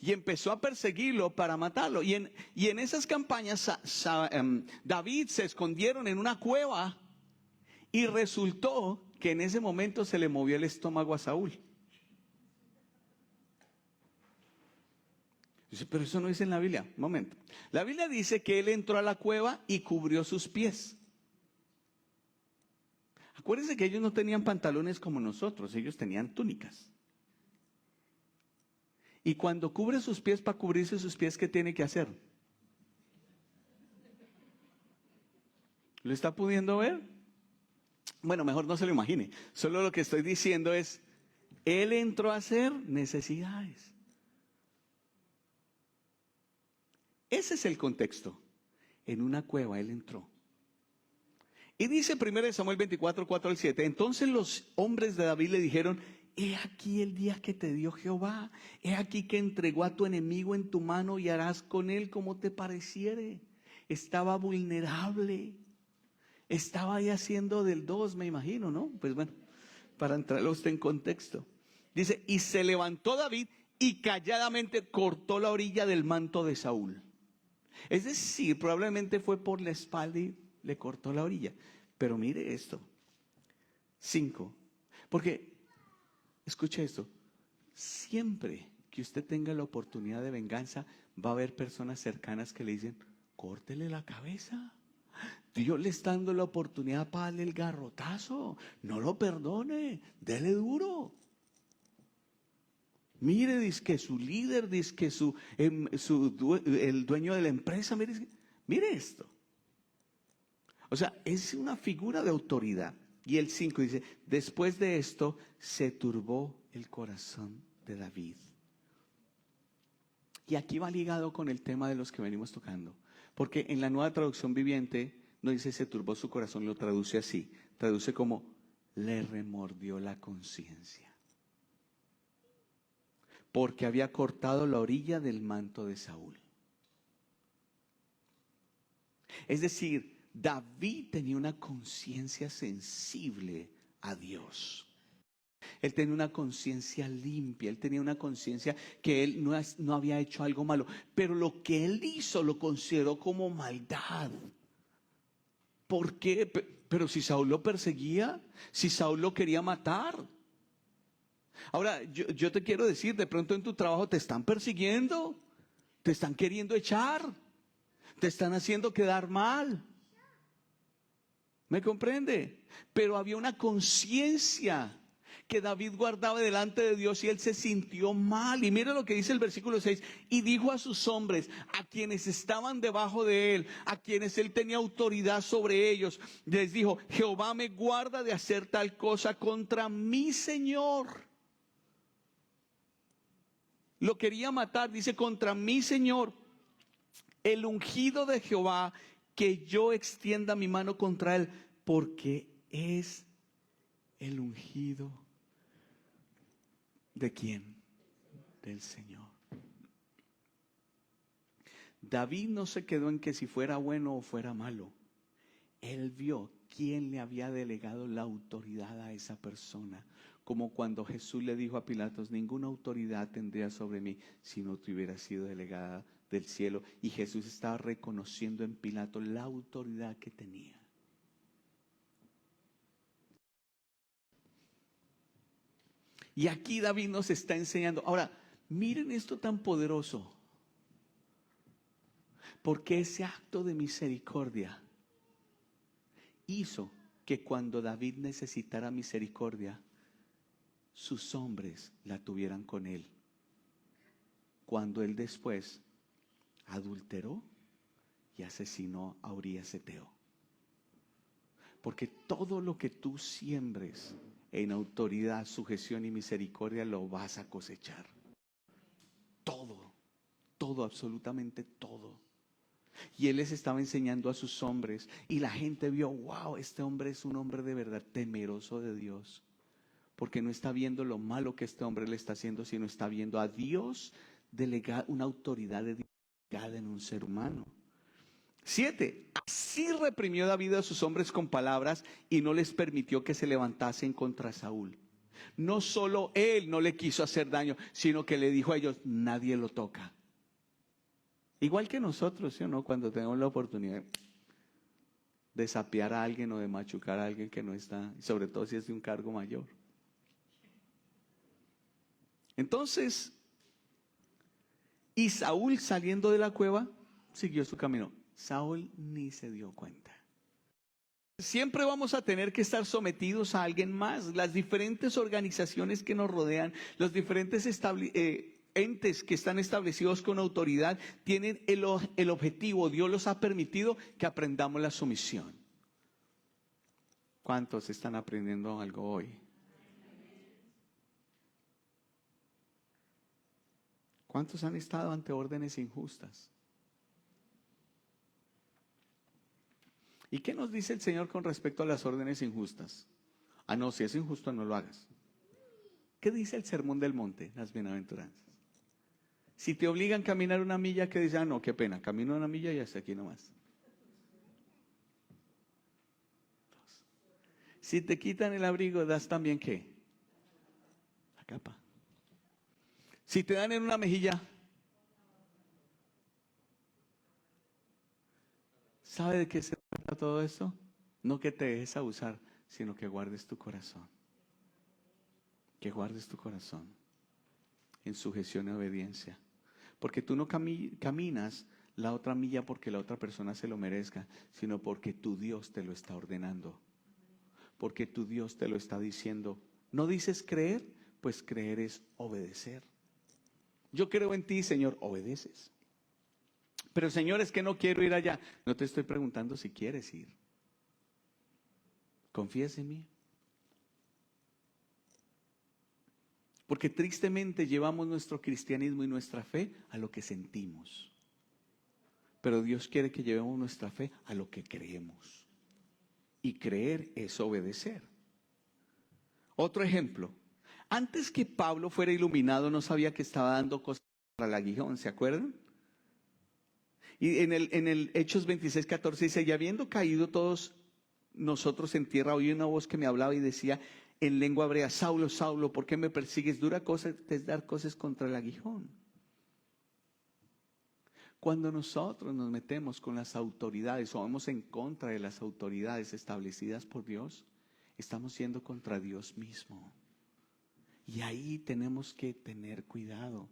Y empezó a perseguirlo para matarlo. Y en esas campañas David se escondieron en una cueva y resultó que en ese momento se le movió el estómago a Saúl. Dice, pero eso no dice en la Biblia. Un momento. La Biblia dice que él entró a la cueva y cubrió sus pies. Acuérdense que ellos no tenían pantalones como nosotros, ellos tenían túnicas. Y cuando cubre sus pies, para cubrirse sus pies, ¿qué tiene que hacer? ¿Lo está pudiendo ver? Bueno, mejor no se lo imagine. Solo lo que estoy diciendo es, él entró a hacer necesidades. Ese es el contexto. En una cueva él entró. Y dice 1 Samuel 24, 4 al 7, entonces los hombres de David le dijeron, he aquí el día que te dio Jehová, he aquí que entregó a tu enemigo en tu mano y harás con él como te pareciere. Estaba vulnerable, estaba ahí haciendo del 2, me imagino, ¿no? Pues bueno, para entrarlo usted en contexto. Dice, y se levantó David y calladamente cortó la orilla del manto de Saúl. Es decir, probablemente fue por la espalda y le cortó la orilla. Pero mire esto, 5, porque... escuche esto, siempre que usted tenga la oportunidad de venganza, va a haber personas cercanas que le dicen, córtele la cabeza. Dios le está dando la oportunidad para darle el garrotazo. No lo perdone, dele duro. Mire, dice que su líder, dice que el dueño de la empresa, mire esto. O sea, es una figura de autoridad. Y el 5 dice, después de esto se turbó el corazón de David. Y aquí va ligado con el tema de los que venimos tocando. Porque en la Nueva Traducción Viviente no dice se turbó su corazón, lo traduce así. Traduce como le remordió la conciencia. Porque había cortado la orilla del manto de Saúl. Es decir, David tenía una conciencia sensible a Dios. Él tenía una conciencia limpia, él tenía una conciencia que él no había hecho algo malo, pero lo que él hizo lo consideró como maldad. ¿Por qué? Pero si Saúl lo perseguía, si Saúl lo quería matar. Ahora, yo te quiero decir, de pronto en tu trabajo te están persiguiendo, te están queriendo echar, te están haciendo quedar mal. ¿Me comprende? Pero había una conciencia que David guardaba delante de Dios y él se sintió mal. Y mira lo que dice el versículo 6. Y dijo a sus hombres, a quienes estaban debajo de él, a quienes él tenía autoridad sobre ellos, les dijo, Jehová me guarda de hacer tal cosa contra mi Señor. Lo quería matar, dice, contra mi Señor, el ungido de Jehová, que yo extienda mi mano contra él, porque es el ungido ¿de quién? Del Señor. David no se quedó en que si fuera bueno o fuera malo. Él vio quién le había delegado la autoridad a esa persona. Como cuando Jesús le dijo a Pilatos, ninguna autoridad tendría sobre mí si no te hubiera sido delegada del cielo. Y Jesús estaba reconociendo en Pilato la autoridad que tenía. Y aquí David nos está enseñando. Ahora, miren esto tan poderoso. Porque ese acto de misericordia hizo que cuando David necesitara misericordia, sus hombres la tuvieran con él. Cuando él después adulteró y asesinó a Urías Eteo. Porque todo lo que tú siembres en autoridad, sujeción y misericordia lo vas a cosechar. Todo, absolutamente todo. Y él les estaba enseñando a sus hombres y la gente vio, wow, este hombre es un hombre de verdad temeroso de Dios. Porque no está viendo lo malo que este hombre le está haciendo, sino está viendo a Dios delegar una autoridad delegada en un ser humano. 7. Así reprimió David a sus hombres con palabras y no les permitió que se levantasen contra Saúl. No solo él no le quiso hacer daño, sino que le dijo a ellos, nadie lo toca. Igual que nosotros, ¿sí o no? Cuando tenemos la oportunidad de sapear a alguien o de machucar a alguien que no está, y sobre todo si es de un cargo mayor. Entonces, y Saúl saliendo de la cueva, siguió su camino. Saúl ni se dio cuenta. Siempre vamos a tener que estar sometidos a alguien más. Las diferentes organizaciones que nos rodean, los diferentes entes que están establecidos con autoridad, tienen el objetivo, Dios los ha permitido que aprendamos la sumisión. ¿Cuántos están aprendiendo algo hoy? ¿Cuántos han estado ante órdenes injustas? ¿Y qué nos dice el Señor con respecto a las órdenes injustas? Ah, no, si es injusto no lo hagas. ¿Qué dice el Sermón del Monte, las bienaventuranzas? Si te obligan a caminar una milla, ¿qué dice? Ah, no, qué pena, camino una milla y hasta aquí nomás. Si te quitan el abrigo, das también ¿qué? La capa. Si te dan en una mejilla, ¿sabe de qué se trata todo esto? No que te dejes abusar, sino que guardes tu corazón. Que guardes tu corazón en sujeción y obediencia. Porque tú no caminas la otra milla porque la otra persona se lo merezca, sino porque tu Dios te lo está ordenando. Porque tu Dios te lo está diciendo. ¿No dices creer? Pues creer es obedecer. Yo creo en ti, Señor, obedeces. Pero Señor, es que no quiero ir allá. No te estoy preguntando si quieres ir. ¿Confías en mí? Porque tristemente llevamos nuestro cristianismo y nuestra fe a lo que sentimos. Pero Dios quiere que llevemos nuestra fe a lo que creemos. Y creer es obedecer. Otro ejemplo. Antes que Pablo fuera iluminado, no sabía que estaba dando cosas para el aguijón, ¿se acuerdan? Y en el Hechos 26:14 dice, y habiendo caído todos nosotros en tierra, oí una voz que me hablaba y decía en lengua hebrea, Saulo, Saulo, ¿por qué me persigues? Dura cosa es dar cosas contra el aguijón. Cuando nosotros nos metemos con las autoridades o vamos en contra de las autoridades establecidas por Dios, estamos yendo contra Dios mismo. Y ahí tenemos que tener cuidado.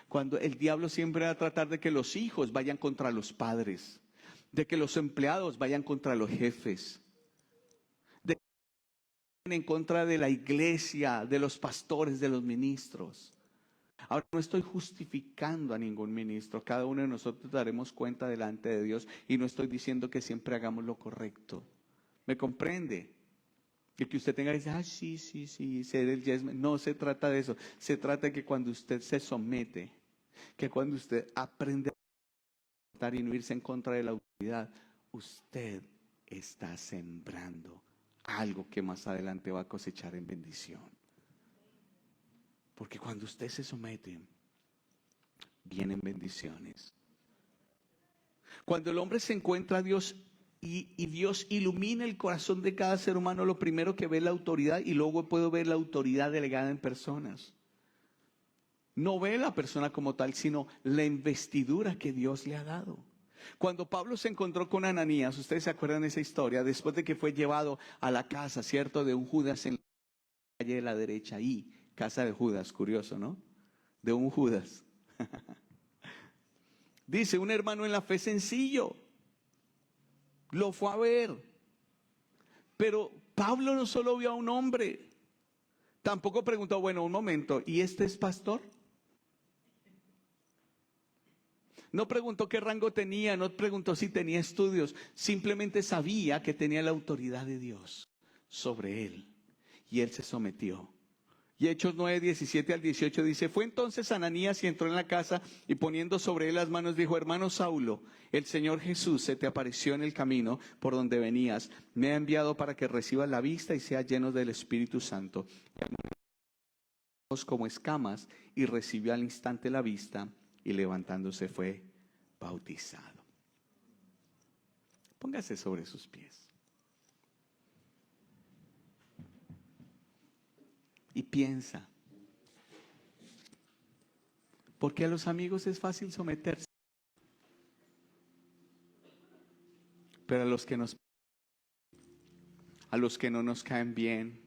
Cuando el diablo siempre va a tratar de que los hijos vayan contra los padres, de que los empleados vayan contra los jefes, de que vayan en contra de la iglesia, de los pastores, de los ministros. Ahora, no estoy justificando a ningún ministro. Cada uno de nosotros daremos cuenta delante de Dios y no estoy diciendo que siempre hagamos lo correcto. ¿Me comprende? Y que usted tenga que decir, sí, ser el yesme. No se trata de eso. Se trata de que cuando usted se somete, que cuando usted aprende a tratar y no irse en contra de la autoridad, usted está sembrando algo que más adelante va a cosechar en bendición. Porque cuando usted se somete, vienen bendiciones. Cuando el hombre se encuentra a Dios y Dios ilumina el corazón de cada ser humano, lo primero que ve es la autoridad y luego puedo ver la autoridad delegada en personas. No ve la persona como tal, sino la investidura que Dios le ha dado. Cuando Pablo se encontró con Ananías, ustedes se acuerdan de esa historia, después de que fue llevado a la casa, ¿cierto?, de un Judas en la calle de la derecha, ahí, casa de Judas, curioso, ¿no? De un Judas. Dice, un hermano en la fe sencillo, lo fue a ver. Pero Pablo no solo vio a un hombre, tampoco preguntó, bueno, un momento, ¿y este es pastor? No preguntó qué rango tenía, no preguntó si tenía estudios, simplemente sabía que tenía la autoridad de Dios sobre él. Y él se sometió. Y Hechos 9:17-18 dice, fue entonces Ananías y entró en la casa y poniendo sobre él las manos dijo, hermano Saulo, el Señor Jesús se te apareció en el camino por donde venías. Me ha enviado para que recibas la vista y seas lleno del Espíritu Santo. Como escamas y recibió al instante la vista y levantándose fue bautizado. Póngase sobre sus pies. Y piensa, porque a los amigos es fácil someterse, pero a los que no nos caen bien,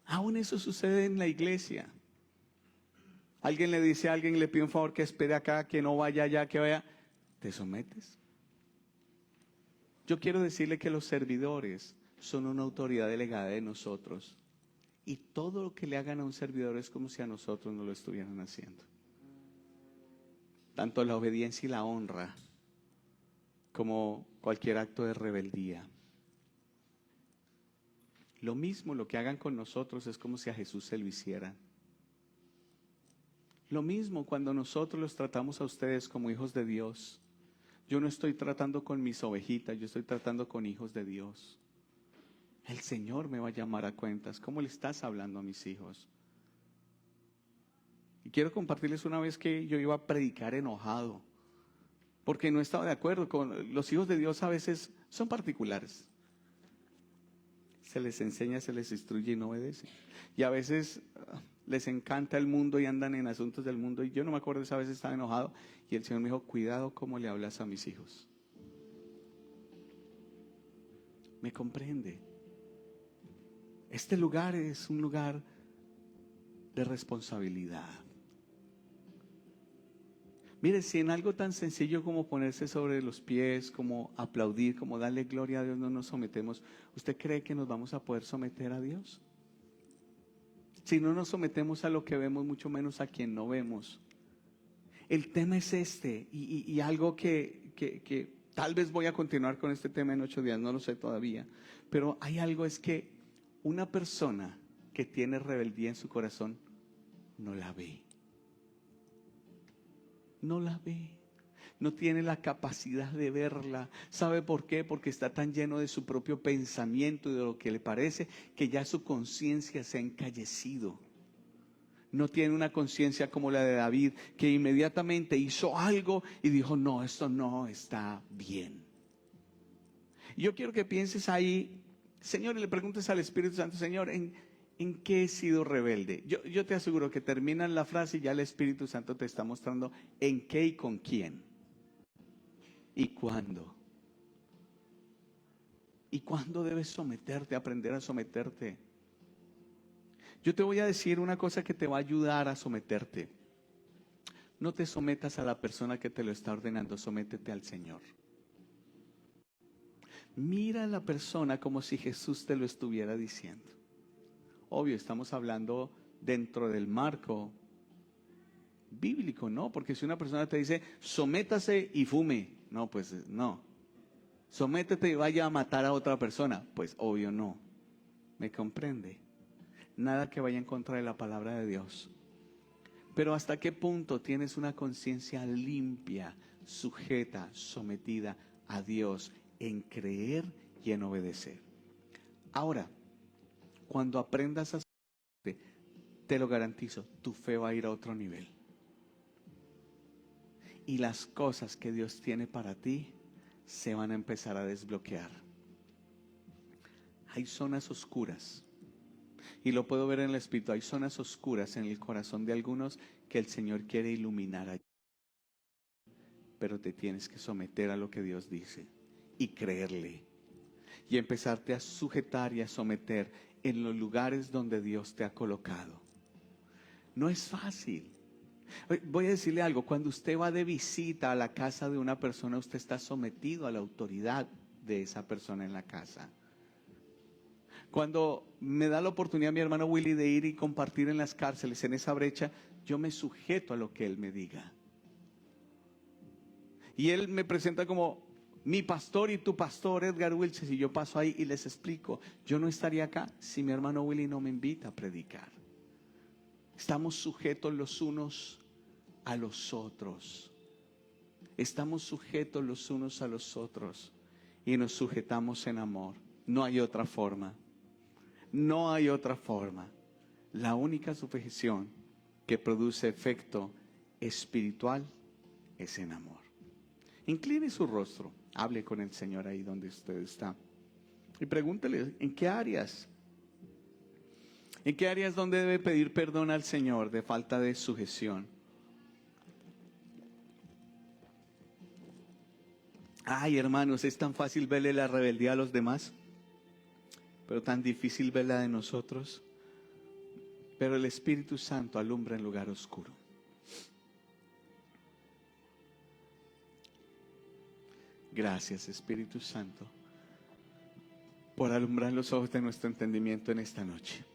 aún eso sucede en la iglesia. Alguien le dice a alguien, le pide un favor que espere acá, que no vaya allá, que vaya, ¿te sometes? Yo quiero decirle que los servidores son una autoridad delegada de nosotros. Y todo lo que le hagan a un servidor es como si a nosotros no lo estuvieran haciendo. Tanto la obediencia y la honra, como cualquier acto de rebeldía. Lo mismo, lo que hagan con nosotros es como si a Jesús se lo hicieran. Lo mismo cuando nosotros los tratamos a ustedes como hijos de Dios. Yo no estoy tratando con mis ovejitas, yo estoy tratando con hijos de Dios. El Señor me va a llamar a cuentas. ¿Cómo le estás hablando a mis hijos? Y quiero compartirles una vez que yo iba a predicar enojado, porque no estaba de acuerdo con los hijos de Dios. A veces son particulares. Se les enseña, se les instruye y no obedecen. Y a veces les encanta el mundo y andan en asuntos del mundo. Y yo no me acuerdo, esa vez estaba enojado y el Señor me dijo, cuidado cómo le hablas a mis hijos. ¿Me comprende? Este lugar es un lugar de responsabilidad. Mire, si en algo tan sencillo como ponerse sobre los pies, como aplaudir, como darle gloria a Dios, no nos sometemos, ¿usted cree que nos vamos a poder someter a Dios? Si no nos sometemos a lo que vemos, mucho menos a quien no vemos. El tema es este, y algo que tal vez voy a continuar con este tema en 8 días, no lo sé todavía, pero hay algo, es que una persona que tiene rebeldía en su corazón no la ve. No la ve. No tiene la capacidad de verla. ¿Sabe por qué? Porque está tan lleno de su propio pensamiento y de lo que le parece que ya su conciencia se ha encallecido. No tiene una conciencia como la de David, que inmediatamente hizo algo y dijo, no, esto no está bien. Yo quiero que pienses ahí, Señor, y le preguntes al Espíritu Santo, Señor, ¿en qué he sido rebelde? Yo te aseguro que terminan la frase y ya el Espíritu Santo te está mostrando en qué y con quién. ¿Y cuándo? ¿Y cuándo debes someterte, aprender a someterte? Yo te voy a decir una cosa que te va a ayudar a someterte. No te sometas a la persona que te lo está ordenando, sométete al Señor. Mira a la persona como si Jesús te lo estuviera diciendo. Obvio, estamos hablando dentro del marco bíblico, ¿no? Porque si una persona te dice, sométase y fume, no, pues no. Sométete y vaya a matar a otra persona, pues obvio no. ¿Me comprende? Nada que vaya en contra de la palabra de Dios. Pero ¿hasta qué punto tienes una conciencia limpia, sujeta, sometida a Dios en creer y en obedecer? Ahora, cuando aprendas a someterte, te lo garantizo, tu fe va a ir a otro nivel. Y las cosas que Dios tiene para ti se van a empezar a desbloquear. Hay zonas oscuras. Y lo puedo ver en el Espíritu. Hay zonas oscuras en el corazón de algunos que el Señor quiere iluminar allí. Pero te tienes que someter a lo que Dios dice y creerle. Y empezarte a sujetar y a someter en los lugares donde Dios te ha colocado. No es fácil. Voy a decirle algo. Cuando usted va de visita a la casa de una persona, usted está sometido a la autoridad de esa persona en la casa. Cuando me da la oportunidad mi hermano Willy de ir y compartir en las cárceles, en esa brecha, yo me sujeto a lo que él me diga. Y él me presenta como mi pastor y tu pastor, Edgar Wilches, y yo paso ahí y les explico, yo no estaría acá si mi hermano Willy no me invita a predicar. Estamos sujetos los unos a los otros. Estamos sujetos los unos a los otros y nos sujetamos en amor. No hay otra forma. No hay otra forma. La única sujeción que produce efecto espiritual es en amor. Incline su rostro, hable con el Señor ahí donde usted está y pregúntele en qué áreas donde debe pedir perdón al Señor de falta de sujeción. Ay, hermanos, es tan fácil verle la rebeldía a los demás, pero tan difícil verla de nosotros. Pero el Espíritu Santo alumbra en lugar oscuro. Gracias, Espíritu Santo, por alumbrar los ojos de nuestro entendimiento en esta noche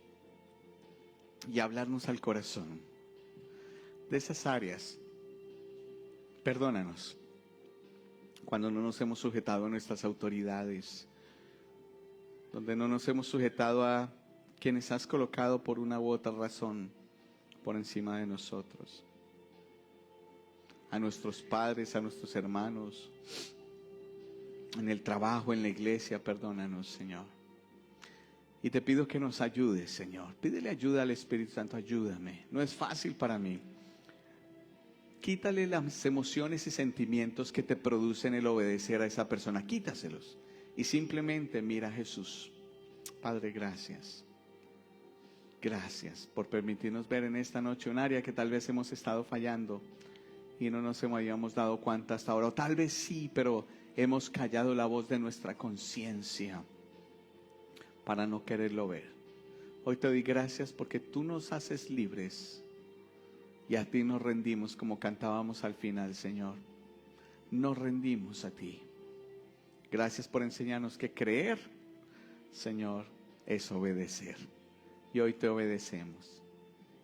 y hablarnos al corazón de esas áreas. Perdónanos cuando no nos hemos sujetado a nuestras autoridades, donde no nos hemos sujetado a quienes has colocado por una u otra razón por encima de nosotros, a nuestros padres, a nuestros hermanos, en el trabajo, en la iglesia. Perdónanos, Señor. Y te pido que nos ayudes, Señor. Pídele ayuda al Espíritu Santo, ayúdame. No es fácil para mí. Quítale las emociones y sentimientos que te producen el obedecer a esa persona. Quítaselos. Y simplemente mira a Jesús. Padre, gracias. Gracias por permitirnos ver en esta noche un área que tal vez hemos estado fallando y no nos habíamos dado cuenta hasta ahora. O tal vez sí, pero hemos callado la voz de nuestra conciencia para no quererlo ver. Hoy te doy gracias porque tú nos haces libres y a ti nos rendimos, como cantábamos al final, Señor. Nos rendimos a ti. Gracias por enseñarnos que creer, Señor, es obedecer. Y hoy te obedecemos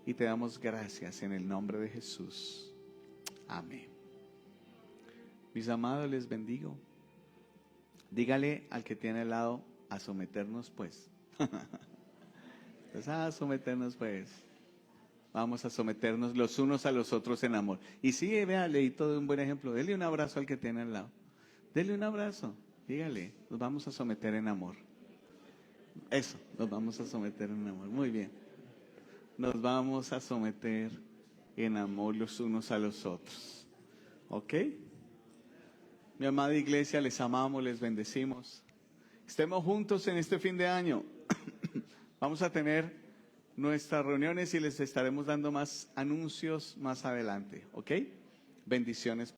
y te damos gracias en el nombre de Jesús. Amén. Mis amados, les bendigo. Dígale al que tiene al lado, a someternos pues. Entonces, someternos pues. Vamos a someternos los unos a los otros en amor. Y sí, vea, leí todo un buen ejemplo. Dele un abrazo al que tiene al lado. Dele un abrazo. Dígale, nos vamos a someter en amor. Eso, nos vamos a someter en amor. Muy bien. Nos vamos a someter en amor los unos a los otros. ¿Ok? Mi amada iglesia, les amamos, les bendecimos. Estemos juntos en este fin de año. Vamos a tener nuestras reuniones y les estaremos dando más anuncios más adelante. ¿Ok? Bendiciones.